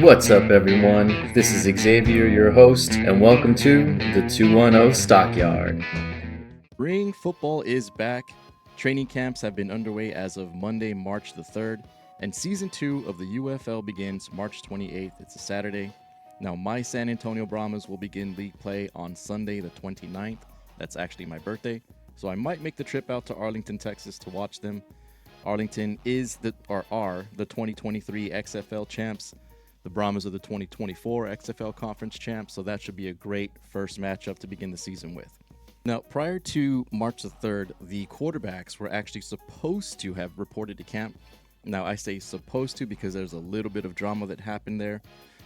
What's up, everyone? This is Xavier, your host, and welcome to the 210 Stockyard. Spring football is back. Training camps have been underway as of Monday, March the 3rd, and Season 2 of the UFL begins March 28th. It's a Saturday. Now, my San Antonio Brahmas will begin league play on Sunday the 29th. That's actually my birthday, so I might make the trip out to Arlington, Texas to watch them. Arlington are the 2023 XFL champs. The Brahmas are the 2024 XFL conference champs, so that should be a great first matchup to begin the season with. Now, prior to March the 3rd, the quarterbacks were actually supposed to have reported to camp. Now, I say supposed to because there's a little bit of drama that happened there.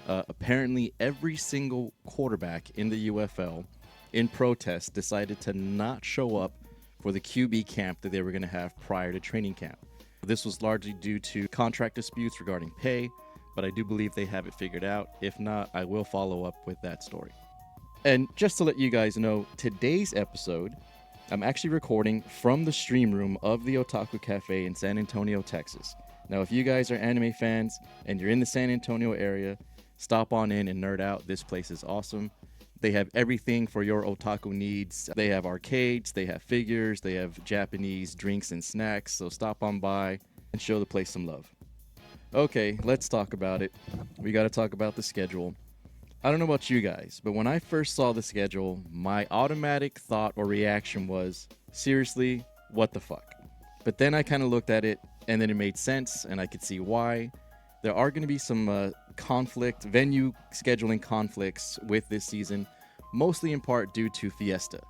Apparently, every single quarterback in the UFL, in protest, decided to not show up for the QB camp that they were going to have prior to training camp. This was largely due to contract disputes regarding pay, but I do believe they have it figured out. If not, I will follow up with that story. And just to let you guys know, today's episode, I'm actually recording from the stream room of the Otaku Cafe in San Antonio, Texas. Now, if you guys are anime fans and you're in the San Antonio area, stop on in and nerd out. This place is awesome. They have everything for your otaku needs. They have arcades, they have figures, they have Japanese drinks and snacks. So stop on by and show the place some love. Okay, let's talk about it. We got to talk about the schedule. I don't know about you guys, but when I first saw the schedule, my automatic thought or reaction was, seriously, what the fuck? But then I kind of looked at it, and then it made sense, and I could see why. There are going to be some venue scheduling conflicts with this season, mostly in part due to Fiesta.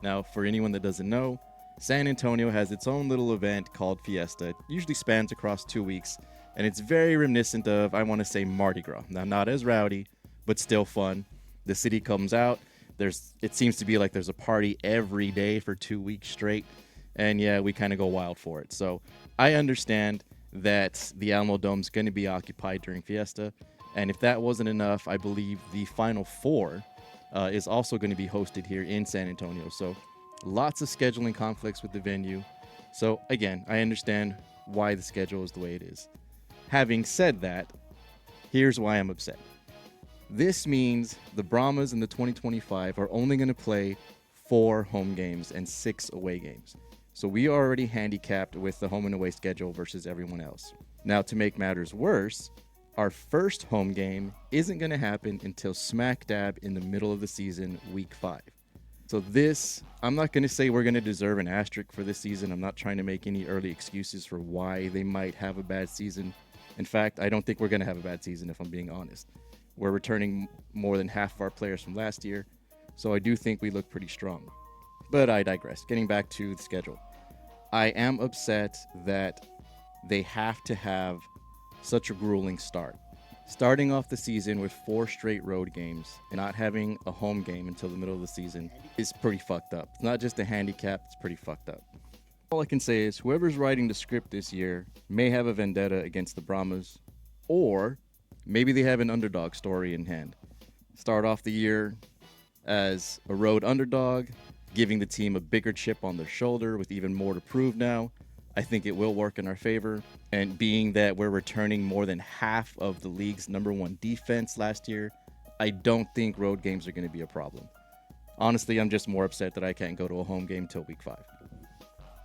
Now, for anyone that doesn't know, San Antonio has its own little event called Fiesta. It usually spans across 2 weeks, and it's very reminiscent of, I want to say, Mardi Gras. Now, not as rowdy, but still fun. The city comes out. It seems to be like there's a party every day for 2 weeks straight. And yeah, we kind of go wild for it. So I understand that the Alamo Dome's going to be occupied during Fiesta. And if that wasn't enough, I believe the Final Four is also going to be hosted here in San Antonio. So lots of scheduling conflicts with the venue. So again, I understand why the schedule is the way it is. Having said that, here's why I'm upset. This means the Brahmas in the 2025 are only going to play 4 home games and 6 away games. So we are already handicapped with the home and away schedule versus everyone else. Now, to make matters worse, our first home game isn't going to happen until smack dab in the middle of the season, week 5. So I'm not going to say we're going to deserve an asterisk for this season. I'm not trying to make any early excuses for why they might have a bad season. In fact, I don't think we're going to have a bad season, if I'm being honest. We're returning more than half of our players from last year, so I do think we look pretty strong. But I digress. Getting back to the schedule. I am upset that they have to have such a grueling start. Starting off the season with 4 straight road games and not having a home game until the middle of the season is pretty fucked up. It's not just a handicap, it's pretty fucked up. All I can say is whoever's writing the script this year may have a vendetta against the Brahmas, or maybe they have an underdog story in hand. Start off the year as a road underdog, giving the team a bigger chip on their shoulder with even more to prove now. I think it will work in our favor. And being that we're returning more than half of the league's #1 defense last year, I don't think road games are going to be a problem. Honestly, I'm just more upset that I can't go to a home game till week 5.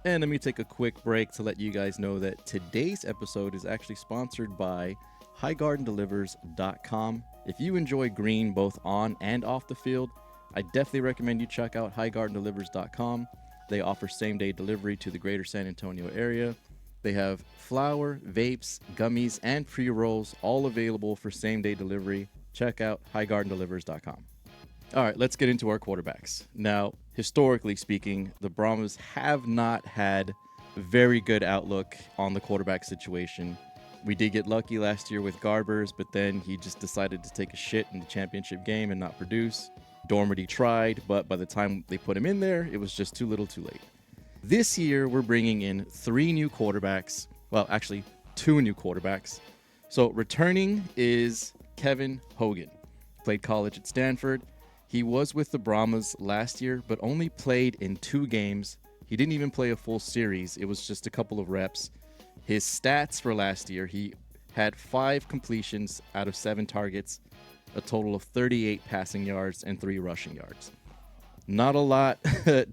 And let me take a quick break to let you guys know that today's episode is actually sponsored by HighGardenDelivers.com. If you enjoy green both on and off the field, I definitely recommend you check out HighGardenDelivers.com. They offer same-day delivery to the greater San Antonio area. They have flour, vapes, gummies, and pre-rolls all available for same-day delivery. Check out HighGardenDelivers.com. All right, let's get into our quarterbacks. Now, historically speaking, the Brahmas have not had a very good outlook on the quarterback situation. We did get lucky last year with Garbers, but then he just decided to take a shit in the championship game and not produce. Dormady tried, but by the time they put him in there, it was just too little too late. This year, we're bringing in 3 new quarterbacks. Well, actually, 2 new quarterbacks. So returning is Kevin Hogan. Played college at Stanford. He was with the Brahmas last year, but only played in 2 games. He didn't even play a full series. It was just a couple of reps. His stats for last year, he had 5 completions out of 7 targets, a total of 38 passing yards and 3 rushing yards. Not a lot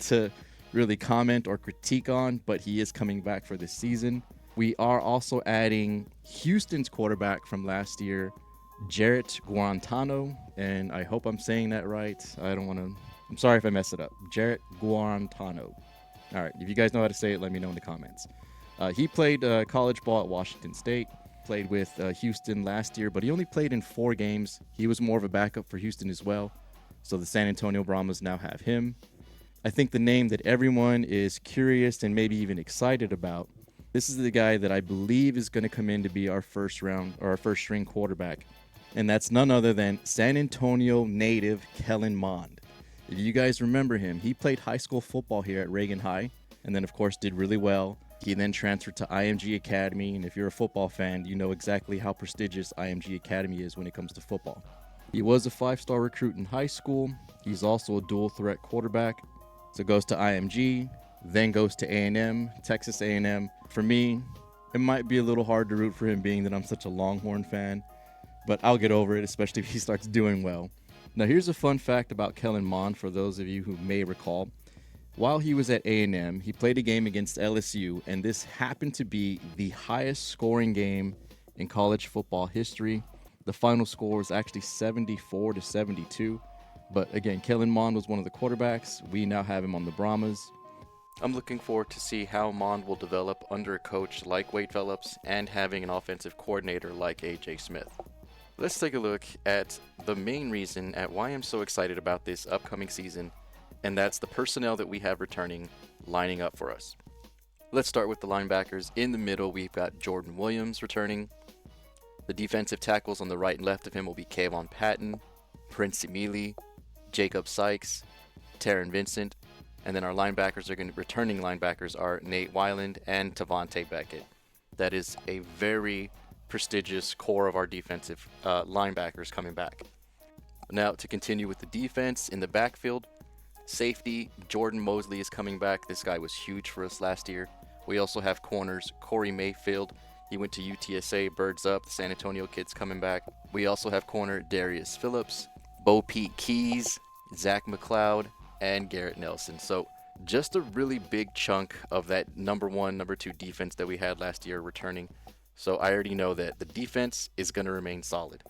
to really comment or critique on, but he is coming back for this season. We are also adding Houston's quarterback from last year, Jarrett Guarantano, and I hope I'm saying that right. I'm sorry if I mess it up. Jarrett Guarantano. All right, if you guys know how to say it, let me know in the comments. He played college ball at Washington State, played with Houston last year, but he only played in 4 games. He was more of a backup for Houston as well, so the San Antonio Brahmas now have him. I think the name that everyone is curious and maybe even excited about, this is the guy that I believe is going to come in to be our first string quarterback, and that's none other than San Antonio native Kellen Mond. If you guys remember him, he played high school football here at Reagan High, and then of course did really well. He then transferred to IMG Academy, and if you're a football fan, you know exactly how prestigious IMG Academy is when it comes to football. He was a 5-star recruit in high school. He's also a dual threat quarterback. So goes to IMG, then goes to A&M, Texas A&M. For me, it might be a little hard to root for him being that I'm such a Longhorn fan, but I'll get over it, especially if he starts doing well. Now here's a fun fact about Kellen Mond for those of you who may recall. While he was at A&M, he played a game against LSU, and this happened to be the highest scoring game in college football history. The final score was actually 74-72. But again, Kellen Mond was one of the quarterbacks. We now have him on the Brahmas. I'm looking forward to see how Mond will develop under a coach like Wade Phillips and having an offensive coordinator like A.J. Smith. Let's take a look at the main reason at why I'm so excited about this upcoming season, and that's the personnel that we have returning lining up for us. Let's start with the linebackers. In the middle, we've got Jordan Williams returning. The defensive tackles on the right and left of him will be Kayvon Patton, Prince Emili, Jacob Sykes, Taron Vincent, and then our returning linebackers are Nate Weiland and Tavante Beckett. That is a very prestigious core of our defensive linebackers coming back. Now to continue with the defense in the backfield, safety Jordan Mosley is coming back. This guy was huge for us last year. We also have corners Corey Mayfield. He went to UTSA, Birds Up, the San Antonio kid's coming back. We also have corner Darius Phillips, Bo Pete Keys, Zach McLeod, and Garrett Nelson. So just a really big chunk of that number 1, number 2 defense that we had last year returning. So I already know that the defense is going to remain solid.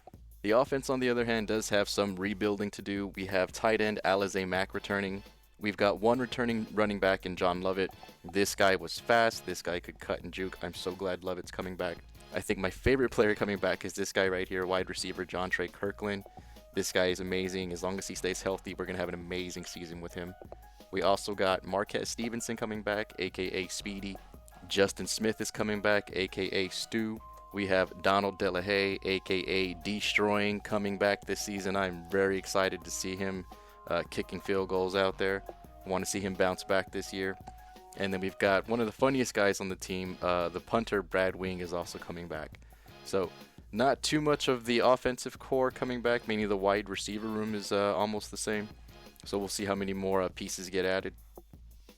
The offense, on the other hand, does have some rebuilding to do. We have tight end Alize Mack returning. We've got one returning running back in John Lovett. This guy was fast. This guy could cut and juke. I'm so glad Lovett's coming back. I think my favorite player coming back is this guy right here, wide receiver John Trey Kirkland. This guy is amazing. As long as he stays healthy, we're going to have an amazing season with him. We also got Marquez Stevenson coming back, a.k.a. Speedy. Justin Smith is coming back, a.k.a. Stu. We have Donald Delahaye, a.k.a. Destroying, coming back this season. I'm very excited to see him kicking field goals out there. I want to see him bounce back this year. And then we've got one of the funniest guys on the team, the punter Brad Wing is also coming back. So not too much of the offensive core coming back, meaning the wide receiver room is almost the same. So we'll see how many more pieces get added.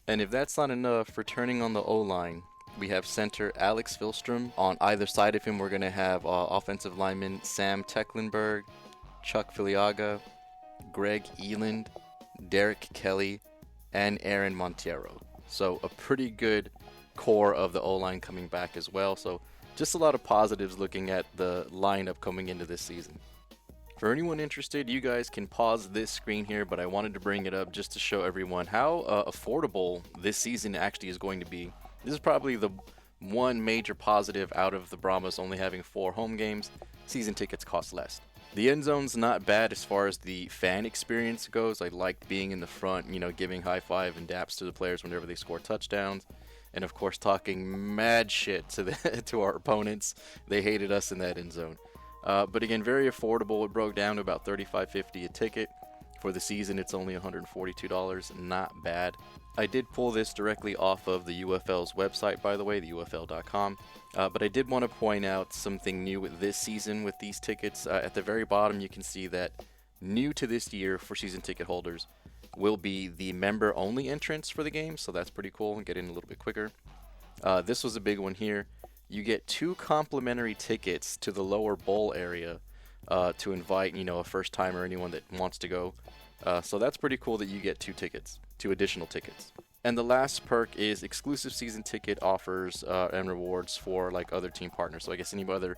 And if that's not enough, returning on the O-line, we have center Alex Filstrom. On either side of him, we're going to have offensive linemen Sam Tecklenburg, Chuck Filiaga, Greg Eland, Derek Kelly, and Aaron Monteiro. So a pretty good core of the O-line coming back as well. So just a lot of positives looking at the lineup coming into this season. For anyone interested, you guys can pause this screen here, but I wanted to bring it up just to show everyone how affordable this season actually is going to be. This is probably the one major positive out of the Brahmas only having 4 home games. Season tickets cost less. The end zone's not bad as far as the fan experience goes. I liked being in the front, giving high five and daps to the players whenever they score touchdowns. And of course, talking mad shit to our opponents. They hated us in that end zone. But again, very affordable. It broke down to about $35.50 a ticket. For the season, it's only $142. Not bad. I did pull this directly off of the UFL's website, by the way, the UFL.com. But I did want to point out something new with this season with these tickets. At the very bottom, you can see that new to this year for season ticket holders will be the member-only entrance for the game. So that's pretty cool and get in a little bit quicker. This was a big one here. you get 2 complimentary tickets to the lower bowl area to invite, a first timer, anyone that wants to go. So that's pretty cool that you get 2 additional tickets. And the last perk is exclusive season ticket offers and rewards for like other team partners. So I guess any other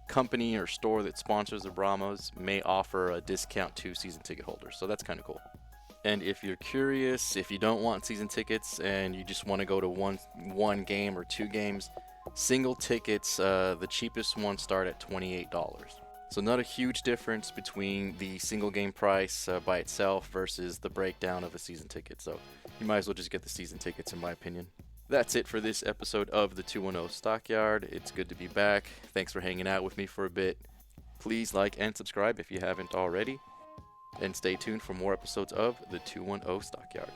company or store that sponsors the Brahmas may offer a discount to season ticket holders. So that's kind of cool. And if you're curious, if you don't want season tickets and you just want to go to one game or 2 games, single tickets, the cheapest ones start at $28. So not a huge difference between the single game price by itself versus the breakdown of a season ticket. So you might as well just get the season tickets, in my opinion. That's it for this episode of the 210 Stockyard. It's good to be back. Thanks for hanging out with me for a bit. Please like and subscribe if you haven't already. And stay tuned for more episodes of the 210 Stockyard.